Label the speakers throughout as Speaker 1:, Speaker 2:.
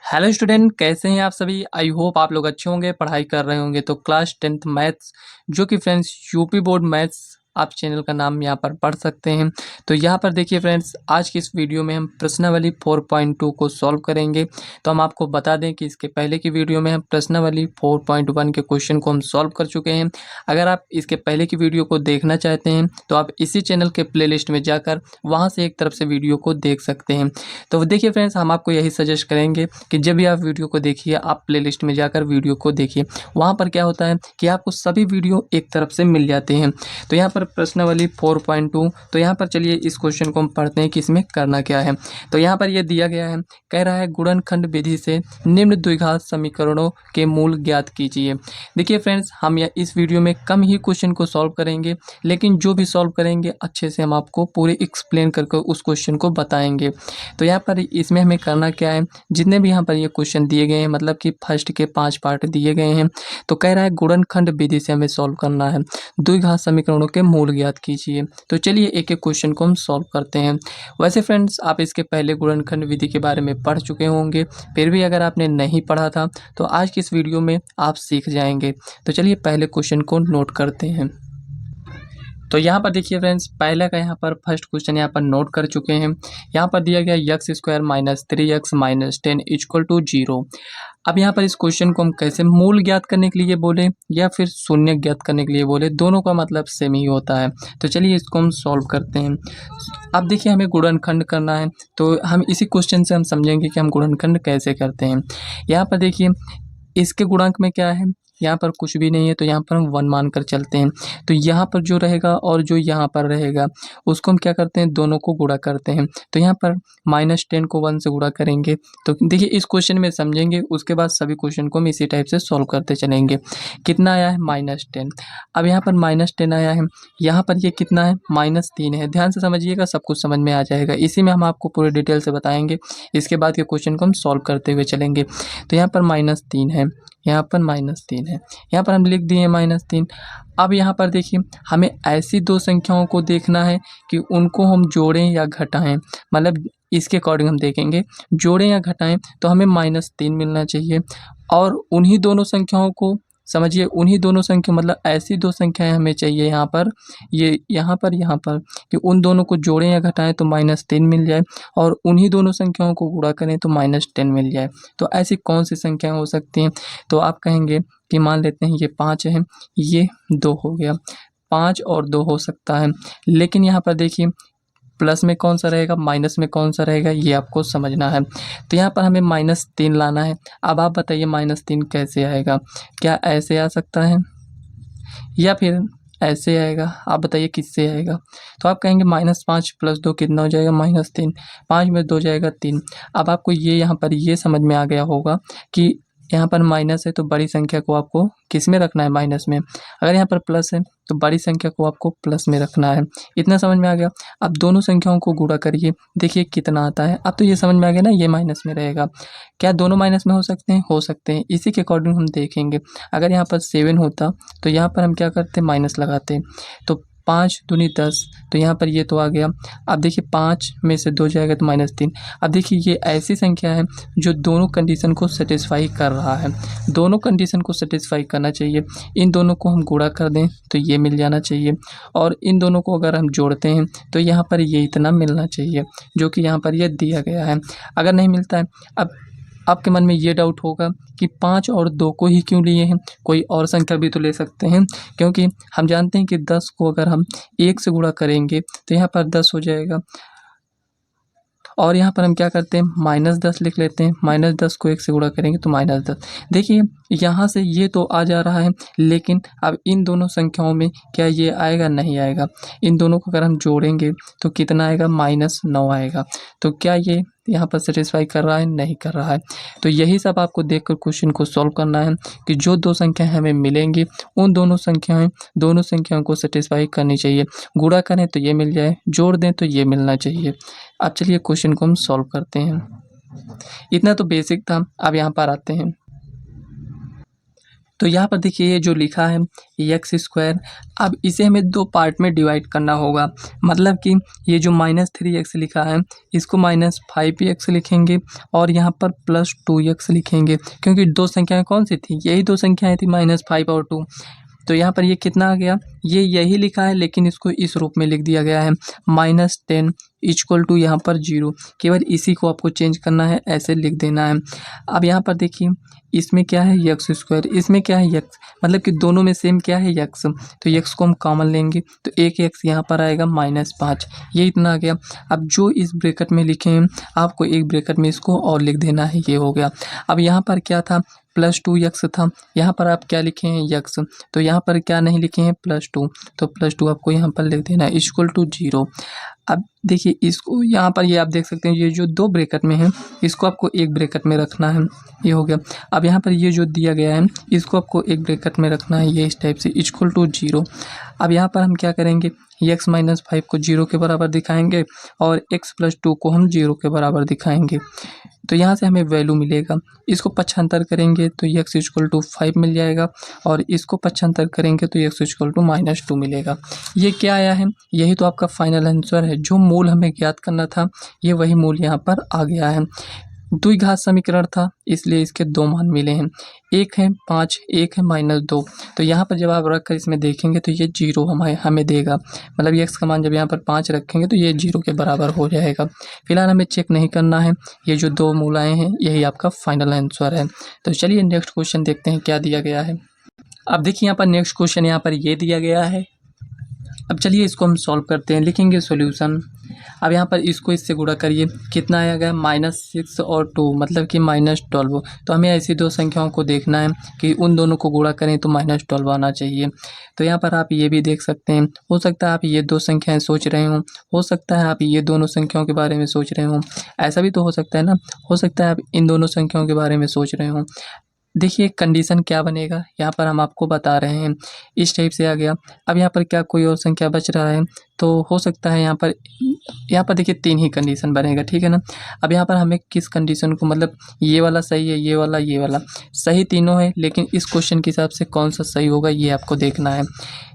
Speaker 1: Hello student, कैसे हैं आप सभी। आई होप आप लोग अच्छे होंगे, पढ़ाई कर रहे होंगे। तो क्लास 10th मैथ्स जो कि फ्रेंड्स यूपी बोर्ड मैथ्स आप चैनल का नाम यहाँ पर पढ़ सकते हैं। तो यहाँ पर देखिए फ्रेंड्स, आज की इस वीडियो में हम प्रश्नावली 4.2 को सॉल्व करेंगे। तो हम आपको बता दें कि इसके पहले की वीडियो में हम प्रश्नावली 4.1 के क्वेश्चन को हम सॉल्व कर चुके हैं। अगर आप इसके पहले की वीडियो को देखना चाहते हैं तो आप इसी चैनल के प्लेलिस्ट में जाकर वहाँ से एक तरफ से वीडियो को देख सकते हैं। तो देखिए फ्रेंड्स, हम आपको यही सजेस्ट करेंगे कि जब भी आप वीडियो को देखिए, आप प्लेलिस्ट में जाकर वीडियो को देखिए। वहाँ पर क्या होता है कि आपको सभी वीडियो एक तरफ से मिल जाते हैं। तो यहाँ पर प्रश्नावली 4.2, तो यहाँ पर चलिए इस क्वेश्चन को हम पढ़ते हैं कि इसमें करना क्या है। तो यहाँ पर ये दिया गया है, कह रहा है गुणनखंड विधि से निम्न द्विघात समीकरणों के मूल ज्ञात कीजिए। देखिए फ्रेंड्स, हम इस वीडियो में कम ही क्वेश्चन को सॉल्व करेंगे, लेकिन जो भी सॉल्व करेंगे अच्छे से हम आपको पूरे एक्सप्लेन करके उस क्वेश्चन को बताएंगे। तो यहाँ पर इसमें हमें करना क्या है, जितने भी यहाँ पर ये क्वेश्चन दिए गए हैं, मतलब कि फर्स्ट के 5 पार्ट दिए गए हैं। तो कह रहा है गुणनखंड विधि से हमें सॉल्व करना है, द्विघात समीकरणों के मूल ज्ञात कीजिए। तो चलिए एक एक क्वेश्चन को हम सॉल्व करते हैं। वैसे फ्रेंड्स, आप इसके पहले गुणनखंड विधि के बारे में पढ़ चुके होंगे, फिर भी अगर आपने नहीं पढ़ा था तो आज की इस वीडियो में आप सीख जाएंगे। तो चलिए पहले क्वेश्चन को नोट करते हैं। तो यहाँ पर देखिए फ्रेंड्स, पहले का यहाँ पर फर्स्ट क्वेश्चन यहाँ पर नोट कर चुके हैं। यहाँ पर दिया गया x square minus 3x minus 10 equal to 0। अब यहाँ पर इस क्वेश्चन को हम कैसे मूल ज्ञात करने के लिए बोले या फिर शून्य ज्ञात करने के लिए बोले, दोनों का मतलब सेम ही होता है। तो चलिए इसको हम सॉल्व करते हैं। अब देखिए हमें गुणनखंड करना है, तो हम इसी क्वेश्चन से हम समझेंगे कि हम गुणनखंड कैसे करते हैं। यहाँ पर देखिए इसके गुणांक में क्या है, यहाँ पर कुछ भी नहीं है, तो यहाँ पर हम 1 मानकर चलते हैं। तो यहाँ पर जो रहेगा और जो यहाँ पर रहेगा उसको हम क्या करते हैं, दोनों को गुणा करते हैं। तो यहाँ पर -10 को 1 से गुणा करेंगे। तो देखिए इस क्वेश्चन में समझेंगे, उसके बाद सभी क्वेश्चन को हम इसी टाइप से सॉल्व करते चलेंगे। कितना आया है, -10। अब यहाँ पर -10 आया है, यहाँ पर ये कितना है, -3 है। ध्यान से समझिएगा, सब कुछ समझ में आ जाएगा। इसी में हम आपको पूरे डिटेल से बताएंगे। इसके बाद के क्वेश्चन को हम सॉल्व करते हुए चलेंगे। तो यहाँ पर -3 है, यहाँ पर -3 है, यहाँ पर हम लिख दिए -3। अब यहाँ पर देखिए हमें ऐसी दो संख्याओं को देखना है कि उनको हम जोड़ें या घटाएं। मतलब इसके अकॉर्डिंग हम देखेंगे, जोड़ें या घटाएं तो हमें -3 मिलना चाहिए। और उन्हीं दोनों संख्याओं को समझिए, उन्हीं दोनों संख्या मतलब ऐसी दो संख्याएं हमें चाहिए यहाँ पर, ये यहाँ पर कि उन दोनों को जोड़ें या घटाएं तो -3 मिल जाए, और उन्हीं दोनों संख्याओं को गुणा करें तो -10 मिल जाए। तो ऐसी कौन सी संख्याएं हो सकती हैं, तो आप कहेंगे कि मान लेते हैं ये 5 है, ये 2 हो गया। 5 और 2 हो सकता है, लेकिन यहाँ पर देखिए प्लस में कौन सा रहेगा, माइनस में कौन सा रहेगा, ये आपको समझना है। तो यहाँ पर हमें -3 लाना है। अब आप बताइए -3 कैसे आएगा, क्या ऐसे आ सकता है या फिर ऐसे आएगा, आप बताइए किससे आएगा। तो आप कहेंगे -5 + 2 कितना हो जाएगा, -3। 5 में 2 जाएगा 3। अब आपको ये यहाँ पर ये समझ में आ गया होगा कि यहाँ पर माइनस है तो बड़ी संख्या को आपको किस में रखना है, माइनस में। अगर यहाँ पर प्लस है तो बड़ी संख्या को आपको प्लस में रखना है। इतना समझ में आ गया। अब दोनों संख्याओं को गुणा करिए, देखिए कितना आता है। अब तो ये समझ में आ गया ना, ये माइनस में रहेगा। क्या दोनों माइनस में हो सकते हैं, हो सकते हैं। इसी के अकॉर्डिंग हम देखेंगे। अगर यहाँ पर 7 होता तो यहाँ पर हम क्या करते, माइनस लगाते। तो 5 दूनी 10, तो यहाँ पर ये तो आ गया। अब देखिए 5 में से 2 जाएगा तो -3। अब देखिए ये ऐसी संख्या है जो दोनों कंडीशन को सेटिस्फाई कर रहा है। दोनों कंडीशन को सेटिस्फाई करना चाहिए। इन दोनों को हम गुणा कर दें तो ये मिल जाना चाहिए, और इन दोनों को अगर हम जोड़ते हैं तो यहाँ पर ये इतना मिलना चाहिए, जो कि यहाँ पर ये दिया गया है। अगर नहीं मिलता है, अब आपके मन में ये डाउट होगा कि 5 और 2 को ही क्यों लिए हैं, कोई और संख्या भी तो ले सकते हैं। क्योंकि हम जानते हैं कि 10 को अगर हम 1 से गुणा करेंगे तो यहाँ पर 10 हो जाएगा, और यहाँ पर हम क्या करते हैं, -10 लिख लेते हैं। -10 को 1 से गुणा करेंगे तो -10। देखिए यहाँ से ये तो आ जा रहा है, लेकिन अब इन दोनों संख्याओं में क्या ये आएगा, नहीं आएगा। इन दोनों को अगर हम जोड़ेंगे तो कितना आएगा, -9 आएगा। तो क्या ये यहाँ पर सेटिस्फाई कर रहा है, नहीं कर रहा है। तो यही सब आपको देखकर क्वेश्चन को सॉल्व करना है कि जो दो संख्याएं हमें मिलेंगी उन दोनों संख्याओं को सेटिस्फाई करनी चाहिए। गुणा करें तो ये मिल जाए, जोड़ दें तो ये मिलना चाहिए। अब चलिए क्वेश्चन को हम सॉल्व करते हैं। इतना तो बेसिक था। अब यहाँ पर आते हैं। तो यहाँ पर देखिए ये जो लिखा है एक्स स्क्वायर, अब इसे हमें दो पार्ट में डिवाइड करना होगा। मतलब कि ये जो -3x लिखा है इसको -5x लिखेंगे और यहाँ पर +2x लिखेंगे, क्योंकि दो संख्याएं कौन सी थी, यही दो संख्याएं थी -5 और 2। तो यहाँ पर ये कितना आ गया, ये यही लिखा है लेकिन इसको इस रूप में लिख दिया गया है -10 इक्वल टू यहाँ पर 0। केवल इसी को आपको चेंज करना है, ऐसे लिख देना है। अब यहाँ पर देखिए इसमें क्या है एक्स स्क्वायर, इसमें क्या है एक्स, मतलब कि दोनों में सेम क्या है एक्स, तो एक्स को हम कॉमन लेंगे तो एक एक्स यहाँ पर आएगा -5, ये इतना आ गया। अब जो इस ब्रैकेट में लिखे हैं आपको एक ब्रैकेट में इसको और लिख देना है, ये हो गया। अब यहाँ पर क्या था +2x था, यहाँ पर आप क्या लिखे हैं x, तो यहाँ पर क्या नहीं लिखे हैं +2, तो +2 आपको यहाँ पर लिख देना है इक्वल टू 0। अब देखिए इसको यहाँ पर ये आप देख सकते हैं ये जो दो ब्रैकेट में है इसको आपको एक ब्रैकेट में रखना है, ये हो गया। अब यहाँ पर ये जो दिया गया है इसको आपको एक ब्रैकेट में रखना है, ये इस टाइप से इक्वल टू 0। अब यहाँ पर हम क्या करेंगे x - 5 को 0 के बराबर दिखाएंगे और x + 2 को हम 0 के बराबर दिखाएंगे, तो यहाँ से हमें वैल्यू मिलेगा। इसको पक्षांतर करेंगे तो x = 5 मिल जाएगा और इसको पक्षांतर करेंगे तो x = -2 मिलेगा। ये क्या आया है, यही तो आपका फाइनल आंसर है। जो मूल हमें ज्ञात करना था ये वही मूल यहाँ पर आ गया है। द्विघात समीकरण था इसलिए इसके दो मान मिले हैं, एक है 5, एक है -2। तो यहाँ पर जब आप रख कर इसमें देखेंगे तो ये 0 हमें देगा, मतलब x का मान जब यहाँ पर 5 रखेंगे तो ये 0 के बराबर हो जाएगा। फिलहाल हमें चेक नहीं करना है, ये जो दो मूल आए हैं यही आपका फाइनल आंसर है। तो चलिए नेक्स्ट क्वेश्चन देखते हैं क्या दिया गया है। अब देखिए यहाँ पर नेक्स्ट क्वेश्चन यहाँ पर ये दिया गया है। अब चलिए इसको हम सॉल्व करते हैं, लिखेंगे सॉल्यूशन। अब यहाँ पर इसको इससे गुणा करिए, कितना आएगा -6 और 2 मतलब कि -12। तो हमें ऐसी दो संख्याओं को देखना है कि उन दोनों को गुणा करें तो -12 आना चाहिए। तो यहाँ पर आप ये भी देख सकते हैं, हो सकता है आप ये दो संख्याएं सोच रहे हो सकता है आप ये दोनों संख्याओं के बारे में सोच रहे हों, ऐसा भी तो हो सकता है ना, हो सकता है आप इन दोनों संख्याओं के बारे में सोच रहे हों। देखिए कंडीशन क्या बनेगा यहाँ पर हम आपको बता रहे हैं, इस टाइप से आ गया। अब यहाँ पर क्या कोई और संख्या बच रहा है, तो हो सकता है यहाँ पर देखिए 3 ही कंडीशन बनेगा, ठीक है ना। अब यहाँ पर हमें किस कंडीशन को, मतलब ये वाला सही है, ये वाला सही, तीनों है, लेकिन इस क्वेश्चन के हिसाब से कौन सा सही होगा ये आपको देखना है।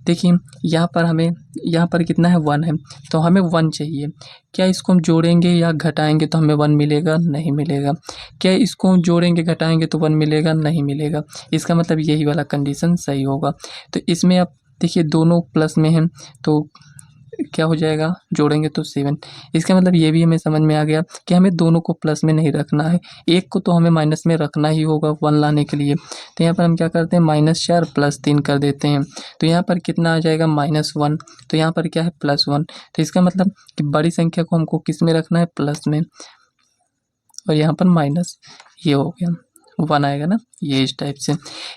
Speaker 1: देखिए यहाँ पर कितना है 1 है, तो हमें 1 चाहिए। क्या इसको हम जोड़ेंगे या घटाएंगे तो हमें 1 मिलेगा, नहीं मिलेगा। क्या इसको हम जोड़ेंगे घटाएंगे तो 1 मिलेगा, नहीं मिलेगा। इसका मतलब यही वाला कंडीशन सही होगा। तो इसमें आप देखिए दोनों प्लस में हैं तो क्या हो जाएगा, जोड़ेंगे तो 7। इसका मतलब ये भी हमें समझ में आ गया कि हमें दोनों को प्लस में नहीं रखना है, एक को तो हमें माइनस में रखना ही होगा 1 लाने के लिए। तो यहाँ पर हम क्या करते हैं -4 + 3 कर देते हैं, तो यहाँ पर कितना आ जाएगा -1, तो यहाँ पर क्या है +1। तो इसका मतलब कि बड़ी संख्या को हमको किस में रखना है, प्लस में, और यहाँ पर माइनस, ये हो गया 1 आएगा ना, ये इस टाइप से।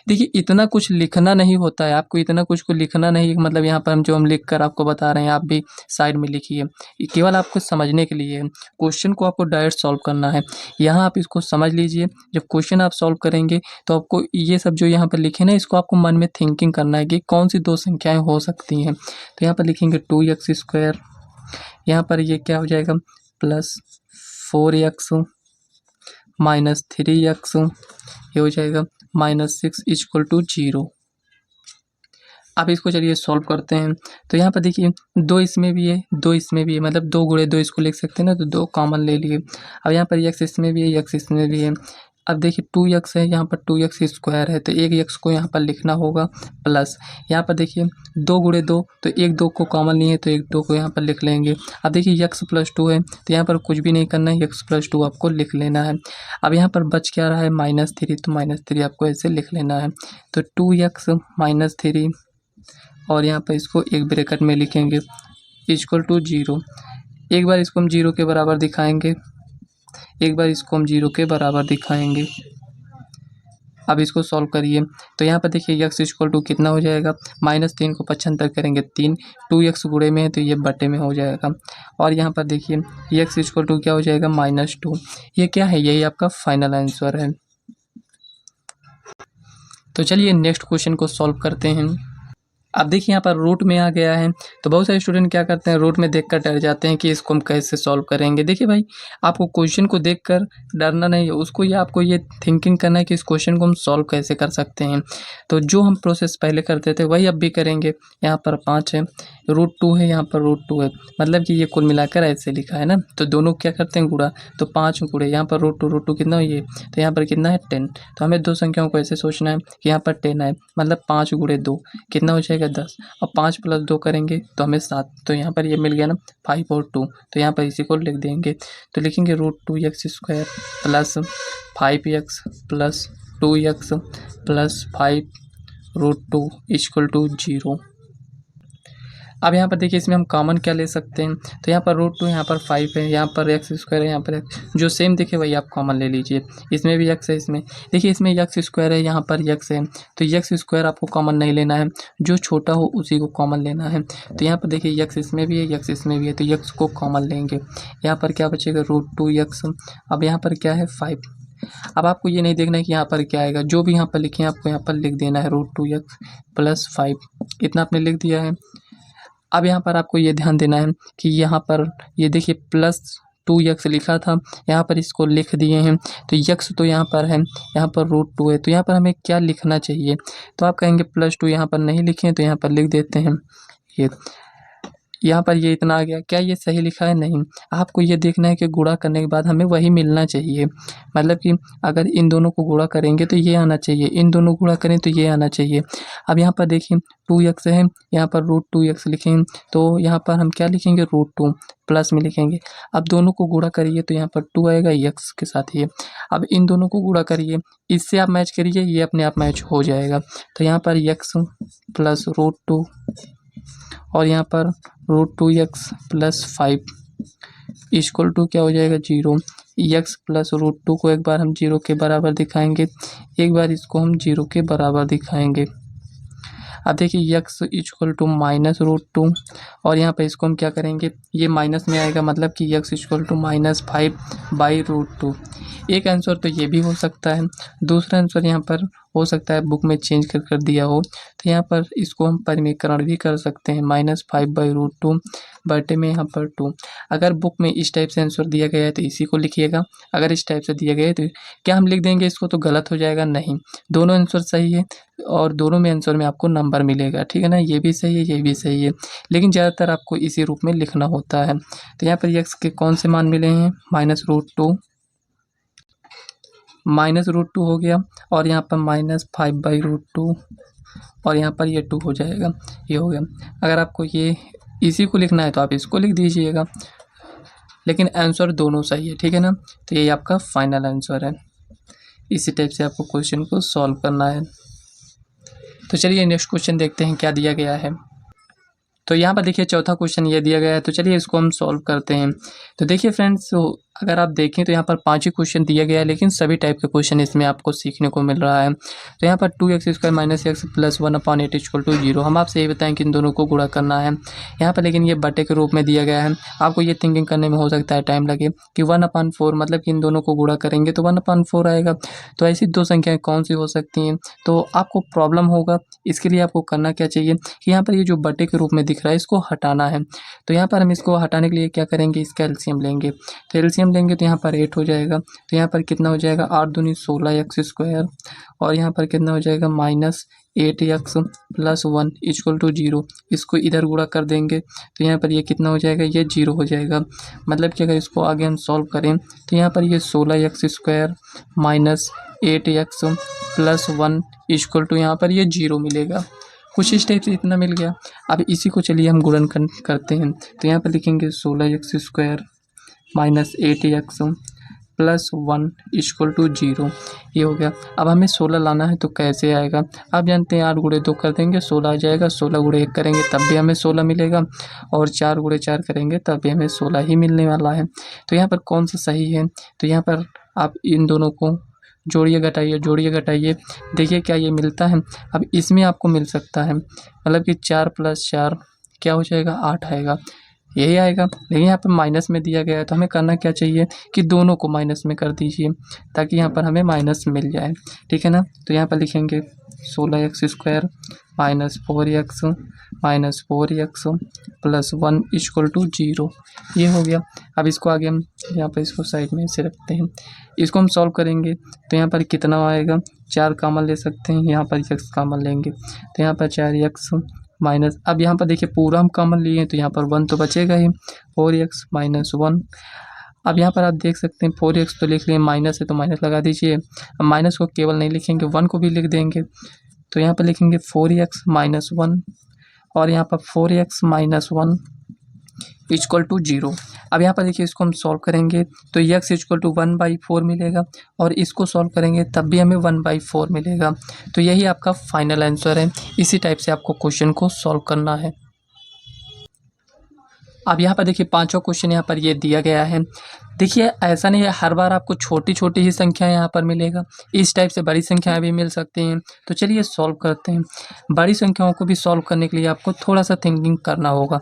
Speaker 1: देखिए इतना कुछ लिखना नहीं होता है, आपको इतना कुछ को लिखना नहीं, मतलब यहाँ पर हम लिख कर आपको बता रहे हैं आप भी साइड में लिखिए, ये केवल आपको समझने के लिए है। क्वेश्चन को आपको डायरेक्ट सॉल्व करना है, यहाँ आप इसको समझ लीजिए। जब क्वेश्चन आप सॉल्व करेंगे तो आपको ये सब जो यहाँ पर लिखे ना इसको आपको मन में थिंकिंग करना है कि कौन सी दो संख्याएँ हो सकती हैं। तो यहाँ पर लिखेंगे 2x², यहाँ पर ये क्या हो जाएगा +4x -3x, ये हो जाएगा -6 = 0। अब इसको चलिए सॉल्व करते हैं। तो यहाँ पर देखिए 2 इसमें भी है, 2 इसमें भी है, मतलब 2 × 2 इसको लिख सकते हैं ना, तो 2 कॉमन ले लिए। अब यहाँ पर x इसमें भी है, x इसमें भी है। अब देखिए 2x है, यहाँ पर 2x² है, तो एक x को यहाँ पर लिखना होगा प्लस। यहाँ पर देखिए 2 × 2, तो एक 2 को कॉमन लिए तो एक 2 को यहाँ पर लिख लेंगे। अब देखिए x + 2 है, तो यहाँ पर कुछ भी नहीं करना है, x + 2 आपको लिख लेना है। अब यहाँ पर बच क्या रहा है -3, तो -3 आपको ऐसे लिख लेना है। तो 2x - 3 और यहाँ पर इसको एक ब्रैकेट में लिखेंगे इक्वल टू 0। एक बार इसको हम 0 के बराबर दिखाएंगे, एक बार इसको हम 0 के बराबर दिखाएंगे। अब इसको सॉल्व करिए, तो यहाँ पर देखिए x इक्वल टू कितना हो जाएगा, -3 को पक्षांतर करेंगे 3, 2x गुणे में है तो ये बटे में हो जाएगा। और यहाँ पर देखिए x इक्वल टू क्या हो जाएगा -2। ये क्या है, यही आपका फाइनल आंसर है। तो चलिए नेक्स्ट क्वेश्चन को सॉल्व करते हैं। अब देखिए यहाँ पर रूट में आ गया है, तो बहुत सारे स्टूडेंट क्या करते हैं, रूट में देखकर डर जाते हैं कि इसको हम कैसे सॉल्व करेंगे। देखिए भाई, आपको क्वेश्चन को देखकर डरना नहीं है, उसको ये आपको ये थिंकिंग करना है कि इस क्वेश्चन को हम सॉल्व कैसे कर सकते हैं। तो जो हम प्रोसेस पहले करते थे वही अब भी करेंगे। यहाँ पर 5 है, √2 है, यहाँ पर √2 है, मतलब कि ये कुल मिलाकर ऐसे लिखा है ना, तो दोनों क्या करते हैं गुणा, तो 5 गुणे यहाँ पर √2 कितना है ये, तो यहाँ पर कितना है 10। तो हमें दो संख्याओं को ऐसे सोचना है कि यहाँ पर 10 है, मतलब 5 गुणे 2 कितना हो जाएगा 10, और 5 + 2 करेंगे तो हमें 7। तो यहाँ पर ये मिल गया ना 5 और 2, तो यहाँ पर इसी को लिख देंगे। तो लिखेंगे √2x² plus 5x plus 2x plus 5 √2 = 0। अब यहाँ पर देखिए इसमें हम कॉमन क्या ले सकते हैं, तो यहाँ पर √2, यहाँ पर 5 है, यहाँ पर x² है, यहाँ पर x, जो सेम दिखे वही आप कॉमन ले लीजिए। इसमें भी x है, इसमें देखिए इसमें x² है, यहाँ पर x है, तो x² आपको कॉमन नहीं लेना है, जो छोटा हो उसी को कॉमन लेना है। तो यहाँ पर देखिए x इसमें भी है, x इसमें भी है, तो x को कॉमन लेंगे। यहाँ पर क्या बचेगा √2x। अब यहाँ पर क्या है 5। अब आपको ये नहीं देखना है कि यहाँ पर क्या आएगा, जो भी यहाँ पर लिखे हैं आपको यहाँ पर लिख देना है √2x प्लस 5, इतना आपने लिख दिया है। अब यहाँ पर आपको ये ध्यान देना है कि यहाँ पर ये देखिए +2x लिखा था, यहाँ पर इसको लिख दिए हैं, तो x तो यहाँ पर है, यहाँ पर √2 है, तो यहाँ पर हमें क्या लिखना चाहिए, तो आप कहेंगे +2 यहाँ पर नहीं लिखे, तो यहाँ पर लिख देते हैं ये, यहाँ पर ये इतना आ गया। क्या ये सही लिखा है? नहीं। आपको ये देखना है कि गुणा करने के बाद हमें वही मिलना चाहिए, मतलब कि अगर इन दोनों को गुणा करेंगे तो ये आना चाहिए, इन दोनों को गुणा करें तो ये आना चाहिए। अब यहाँ पर देखिए 2x है, यहाँ पर √2x लिखें, तो यहाँ पर हम क्या लिखेंगे √2 प्लस में लिखेंगे। अब दोनों को गुणा करिए तो यहाँ पर 2 आएगा x के साथ ये। अब इन दोनों को गुणा करिए, इससे आप मैच करिए, ये अपने आप मैच हो जाएगा। तो यहाँ पर x प्लस √2 और यहाँ पर √2x प्लस 5 = क्या हो जाएगा 0। x प्लस √2 को एक बार हम 0 के बराबर दिखाएंगे, एक बार इसको हम 0 के बराबर दिखाएंगे। अब देखिए x = -√2 और यहाँ पर इसको हम क्या करेंगे, ये माइनस में आएगा, मतलब कि x = -5/√2। एक आंसर तो ये भी हो सकता है, दूसरा आंसर यहाँ पर हो सकता है बुक में चेंज कर दिया हो, तो यहाँ पर इसको हम परिमीकरण भी कर सकते हैं, -5/√2 बटे में यहाँ पर 2। अगर बुक में इस टाइप से आंसर दिया गया है तो इसी को लिखिएगा, अगर इस टाइप से दिया गया है तो क्या हम लिख देंगे इसको तो गलत हो जाएगा? नहीं, दोनों आंसर सही है और दोनों में आंसर में आपको नंबर मिलेगा, ठीक है ना, ये भी सही है, ये भी सही है, लेकिन ज़्यादातर आपको इसी रूप में लिखना होता है। तो यहाँ पर x के कौन से मान मिले हैं, -√2 हो गया, और यहाँ पर -5/√2 और यहाँ पर ये 2 हो जाएगा, ये हो गया। अगर आपको ये इसी को लिखना है तो आप इसको लिख दीजिएगा, लेकिन आंसर दोनों सही है, ठीक है ना। तो ये आपका फाइनल आंसर है। इसी टाइप से आपको क्वेश्चन को सॉल्व करना है। तो चलिए नेक्स्ट क्वेश्चन देखते हैं क्या दिया गया है। तो यहाँ पर देखिए चौथा क्वेश्चन ये दिया गया है, तो चलिए इसको हम सॉल्व करते हैं। तो देखिए फ्रेंड्स, अगर आप देखें तो यहाँ पर 5 ही क्वेश्चन दिया गया है, लेकिन सभी टाइप के क्वेश्चन इसमें आपको सीखने को मिल रहा है। तो यहाँ पर 2x² - x + 1/8 = 0। हम आपसे ये बताएं कि इन दोनों को गुणा करना है यहाँ पर, लेकिन ये बटे के रूप में दिया गया है। आपको ये थिंकिंग करने में हो सकता है टाइम लगे कि 1/4, मतलब कि इन दोनों को गुणा करेंगे तो 1/4 आएगा। तो ऐसी दो संख्याएँ कौन सी हो सकती हैं, तो आपको प्रॉब्लम होगा। इसके लिए आपको करना क्या चाहिए कि यहाँ पर ये जो बटे के रूप में दिख रहा है इसको हटाना है। तो यहाँ पर हम इसको हटाने के लिए क्या करेंगे, इसका एलसीएम लेंगे। तो एलसीएम लेंगे तो यहाँ पर 8 हो जाएगा, तो यहाँ पर कितना हो जाएगा 8 दूनी 16x² और यहाँ पर कितना हो जाएगा -8x + 1 = 0। इसको इधर गुणा कर देंगे तो यहाँ पर ये कितना हो जाएगा, ये 0 हो जाएगा। मतलब कि अगर इसको आगे हम सॉल्व करें तो यहाँ पर ये 16x² - 8x + 1 = यहाँ पर ये 0 मिलेगा। कुछ इस टाइप से इतना मिल गया। अब इसी को चलिए हम गुणन करते हैं। तो यहाँ पर लिखेंगे 16x² - 8x + 1 = 0, ये हो गया। अब हमें 16 लाना है तो कैसे आएगा, आप जानते हैं 8 × 2 कर देंगे 16 आ जाएगा, 16 × 1 करेंगे तब भी हमें 16 मिलेगा, और 4 × 4 करेंगे तब भी हमें 16 ही मिलने वाला है। तो यहाँ पर कौन सा सही है, तो यहाँ पर आप इन दोनों को जोड़िए घटाइए, देखिए क्या ये मिलता है। अब इसमें आपको मिल सकता है, मतलब कि 4 + 4 क्या हो जाएगा 8 आएगा, यही आएगा। लेकिन यहाँ पर माइनस में दिया गया है तो हमें करना क्या चाहिए कि दोनों को माइनस में कर दीजिए ताकि यहाँ पर हमें माइनस मिल जाए, ठीक है ना। तो यहाँ पर लिखेंगे 16x² minus 4x plus 1 equal to 0। ये हो गया। अब इसको आगे हम यहाँ पर इसको साइड में ऐसे रखते हैं। इसको हम सॉल्व करेंगे तो यहाँ पर कितना आएगा, 4 कॉमन ले सकते हैं, यहाँ पर x कॉमन लेंगे तो यहाँ पर 4x माइनस, अब यहाँ पर देखिए पूरा हम कॉमन लिए हैं तो यहाँ पर 1 तो बचेगा ही, 4x माइनस 1। अब यहाँ पर आप देख सकते हैं 4x तो लिख लिए, माइनस है तो माइनस लगा दीजिए। अब माइनस को केवल नहीं लिखेंगे, 1 को भी लिख देंगे तो यहाँ पर लिखेंगे 4x माइनस 1 और यहाँ पर 4x माइनस 1 इक्वल टू 0। अब यहाँ पर देखिए इसको हम सॉल्व करेंगे तो x इक्वल टू 1/4 मिलेगा और इसको सॉल्व करेंगे तब भी हमें 1/4 मिलेगा। तो यही आपका फाइनल आंसर है। इसी टाइप से आपको क्वेश्चन को सॉल्व करना है। अब यहाँ पर देखिए पांचों क्वेश्चन यहाँ पर ये दिया गया है। देखिए ऐसा नहीं है हर बार आपको छोटी छोटी ही संख्या यहाँ पर मिलेगा, इस टाइप से बड़ी संख्याएं भी मिल सकती हैं। तो चलिए सॉल्व करते हैं। बड़ी संख्याओं को भी सॉल्व करने के लिए आपको थोड़ा सा थिंकिंग करना होगा।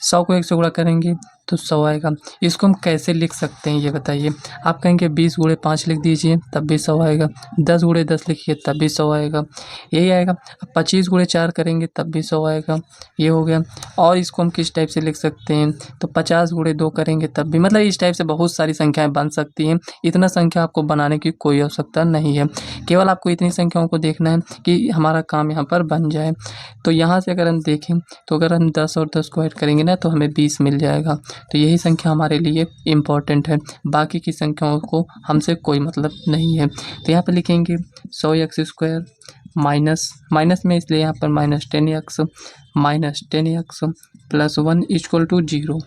Speaker 1: 100 को 1 से गुणा करेंगे तो 100 आएगा। इसको हम कैसे लिख सकते हैं ये बताइए। आप कहेंगे 20 × 5 लिख दीजिए तब भी 100 आएगा, 10 × 10 लिखिए तब भी 100 आएगा, यही आएगा। 25 × 4 करेंगे तब भी 100 आएगा, ये हो गया। और इसको हम किस टाइप से लिख सकते हैं तो 50 × 2 करेंगे तब भी, मतलब इस टाइप से बहुत सारी संख्याएं बन सकती हैं। इतना संख्या आपको बनाने की कोई आवश्यकता नहीं है, केवल आपको इतनी संख्याओं को देखना है कि हमारा काम यहाँ पर बन जाए। तो यहाँ से अगर हम देखें तो अगर हम 10 और 10 को ऐड करेंगे ना तो हमें 20 मिल जाएगा। तो यही संख्या हमारे लिए इम्पॉर्टेंट है, बाकी की संख्याओं को हमसे कोई मतलब नहीं है। तो यहाँ पर लिखेंगे 100x² माइनस में इसलिए यहाँ पर -10x प्लस 1 इक्वल टू 0।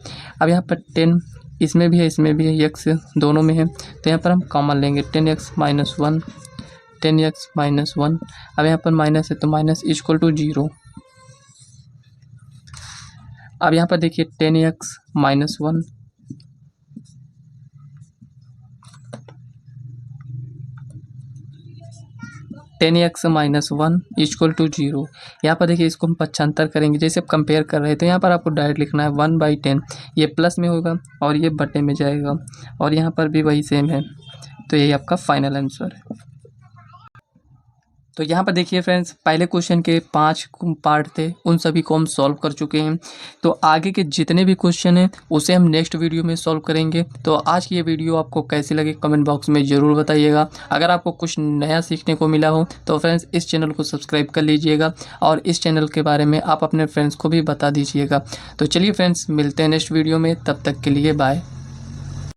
Speaker 1: अब यहाँ पर 10 इसमें भी है इसमें भी है, x दोनों में है तो यहाँ पर हम कॉमन लेंगे 10x माइनस 1। अब यहाँ पर माइनस है तो माइनस इक्वल टू 0। अब यहाँ पर देखिए 10x minus 1 10x minus 1 equal to 0। यहाँ पर देखिए इसको हम 75 करेंगे, जैसे आप कंपेयर कर रहे हैं तो यहाँ पर आपको डायरेक्ट लिखना है 1/10। ये प्लस में होगा और ये बटे में जाएगा और यहाँ पर भी वही सेम है। तो यही आपका फाइनल आंसर है। तो यहाँ पर देखिए फ्रेंड्स पहले क्वेश्चन के 5 पार्ट थे, उन सभी को हम सॉल्व कर चुके हैं। तो आगे के जितने भी क्वेश्चन हैं उसे हम नेक्स्ट वीडियो में सॉल्व करेंगे। तो आज की ये वीडियो आपको कैसी लगी कमेंट बॉक्स में ज़रूर बताइएगा। अगर आपको कुछ नया सीखने को मिला हो तो फ्रेंड्स इस चैनल को सब्सक्राइब कर लीजिएगा और इस चैनल के बारे में आप अपने फ्रेंड्स को भी बता दीजिएगा। तो चलिए फ्रेंड्स मिलते हैं नेक्स्ट वीडियो में, तब तक के लिए बाय।